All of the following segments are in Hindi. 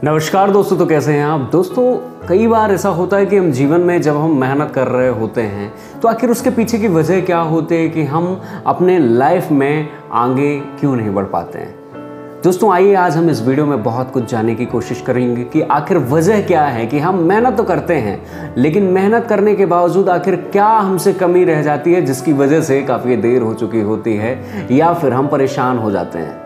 नमस्कार दोस्तों, तो कैसे हैं आप दोस्तों। कई बार ऐसा होता है कि हम जीवन में जब हम मेहनत कर रहे होते हैं तो आखिर उसके पीछे की वजह क्या होती है कि हम अपने लाइफ में आगे क्यों नहीं बढ़ पाते हैं। दोस्तों आइए आज हम इस वीडियो में बहुत कुछ जानने की कोशिश करेंगे कि आखिर वजह क्या है कि हम मेहनत तो करते हैं लेकिन मेहनत करने के बावजूद आखिर क्या हमसे कमी रह जाती है जिसकी वजह से काफ़ी देर हो चुकी होती है या फिर हम परेशान हो जाते हैं।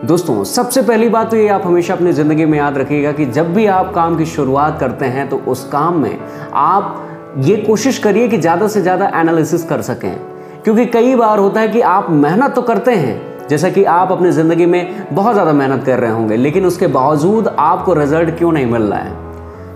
दोस्तों सबसे पहली बात तो ये आप हमेशा अपनी ज़िंदगी में याद रखिएगा कि जब भी आप काम की शुरुआत करते हैं तो उस काम में आप ये कोशिश करिए कि ज़्यादा से ज़्यादा एनालिसिस कर सकें, क्योंकि कई बार होता है कि आप मेहनत तो करते हैं, जैसा कि आप अपनी ज़िंदगी में बहुत ज़्यादा मेहनत कर रहे होंगे लेकिन उसके बावजूद आपको रिजल्ट क्यों नहीं मिल रहा है।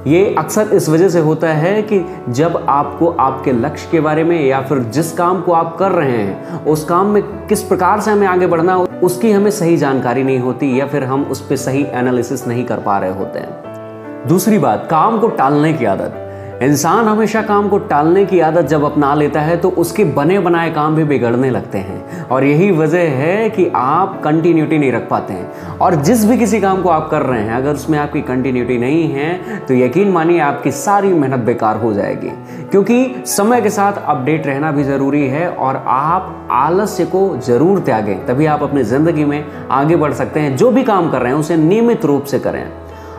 ये अक्सर इस वजह से होता है कि जब आपको आपके लक्ष्य के बारे में या फिर जिस काम को आप कर रहे हैं उस काम में किस प्रकार से हमें आगे बढ़ना उसकी हमें सही जानकारी नहीं होती या फिर हम उस पर सही एनालिसिस नहीं कर पा रहे होते हैं। दूसरी बात, काम को टालने की आदत। इंसान हमेशा काम को टालने की आदत जब अपना लेता है तो उसके बने बनाए काम भी बिगड़ने लगते हैं और यही वजह है कि आप कंटिन्यूटी नहीं रख पाते हैं। और जिस भी किसी काम को आप कर रहे हैं अगर उसमें आपकी कंटिन्यूटी नहीं है तो यकीन मानिए आपकी सारी मेहनत बेकार हो जाएगी, क्योंकि समय के साथ अपडेट रहना भी ज़रूरी है और आप आलस्य को ज़रूर त्यागें, तभी आप अपनी ज़िंदगी में आगे बढ़ सकते हैं। जो भी काम कर रहे हैं उसे नियमित रूप से करें।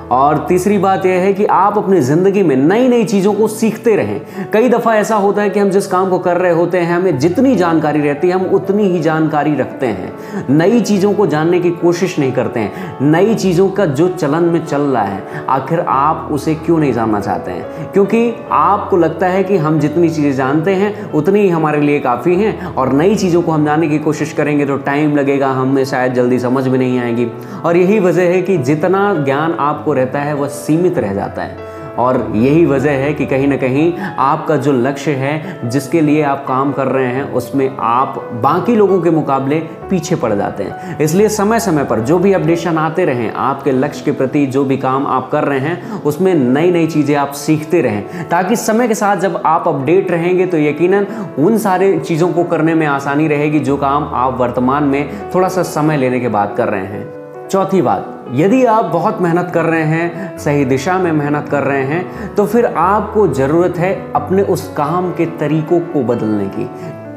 और तीसरी बात यह है कि आप अपनी ज़िंदगी में नई नई चीज़ों को सीखते रहें। कई दफ़ा ऐसा होता है कि हम जिस काम को कर रहे होते हैं हमें जितनी जानकारी रहती है हम उतनी ही जानकारी रखते हैं, नई चीज़ों को जानने की कोशिश नहीं करते हैं। नई चीज़ों का जो चलन में चल रहा है आखिर आप उसे क्यों नहीं जानना चाहते हैं, क्योंकि आपको लगता है कि हम जितनी चीज़ें जानते हैं उतनी ही हमारे लिए काफ़ी हैं और नई चीज़ों को हम जानने की कोशिश करेंगे तो टाइम लगेगा, हमें शायद जल्दी समझ में नहीं आएगी। और यही वजह है कि जितना ज्ञान आपको रहता है वह सीमित रह जाता है और यही वजह है कि कहीं ना कहीं आपका जो लक्ष्य है जिसके लिए आप काम कर रहे हैं उसमें आप बाकी लोगों के मुकाबले पीछे पड़ जाते हैं। इसलिए समय समय पर जो भी अपडेशन आते रहें, आपके लक्ष्य के प्रति जो भी काम आप कर रहे हैं उसमें नई नई चीज़ें आप सीखते रहें, ताकि समय के साथ जब आप अपडेट रहेंगे तो यकीनन उन सारे चीज़ों को करने में आसानी रहेगी जो काम आप वर्तमान में थोड़ा सा समय लेने के बाद कर रहे हैं। चौथी बात, यदि आप बहुत मेहनत कर रहे हैं, सही दिशा में मेहनत कर रहे हैं तो फिर आपको ज़रूरत है अपने उस काम के तरीकों को बदलने की,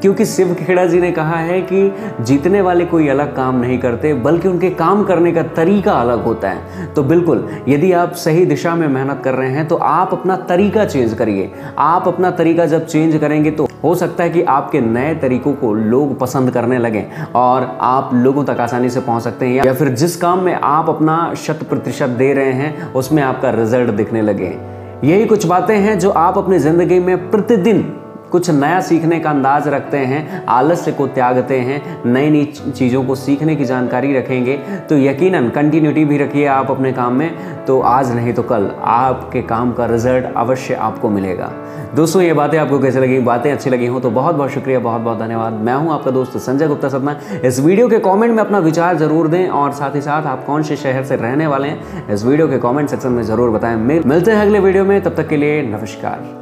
क्योंकि शिव खेड़ा जी ने कहा है कि जीतने वाले कोई अलग काम नहीं करते बल्कि उनके काम करने का तरीका अलग होता है। तो बिल्कुल यदि आप सही दिशा में मेहनत कर रहे हैं तो आप अपना तरीका चेंज करिए। आप अपना तरीका जब चेंज करेंगे तो हो सकता है कि आपके नए तरीकों को लोग पसंद करने लगें और आप लोगों तक आसानी से पहुंच सकते हैं या फिर जिस काम में आप अपना 100% दे रहे हैं उसमें आपका रिजल्ट दिखने लगे। यही कुछ बातें हैं जो आप अपनी ज़िंदगी में प्रतिदिन कुछ नया सीखने का अंदाज रखते हैं, आलस्य को त्यागते हैं, नई नई चीज़ों को सीखने की जानकारी रखेंगे तो यकीनन कंटिन्यूटी भी रखिए आप अपने काम में, तो आज नहीं तो कल आपके काम का रिजल्ट अवश्य आपको मिलेगा। दोस्तों ये बातें आपको कैसे लगी, बातें अच्छी लगी हो तो बहुत बहुत शुक्रिया, बहुत बहुत धन्यवाद। मैं हूं आपका दोस्त संजय गुप्ता सतना। इस वीडियो के कमेंट में अपना विचार जरूर दें और साथ ही साथ आप कौन से शहर से रहने वाले हैं इस वीडियो के कमेंट सेक्शन में ज़रूर बताएं। मिलते हैं अगले वीडियो में, तब तक के लिए नमस्कार।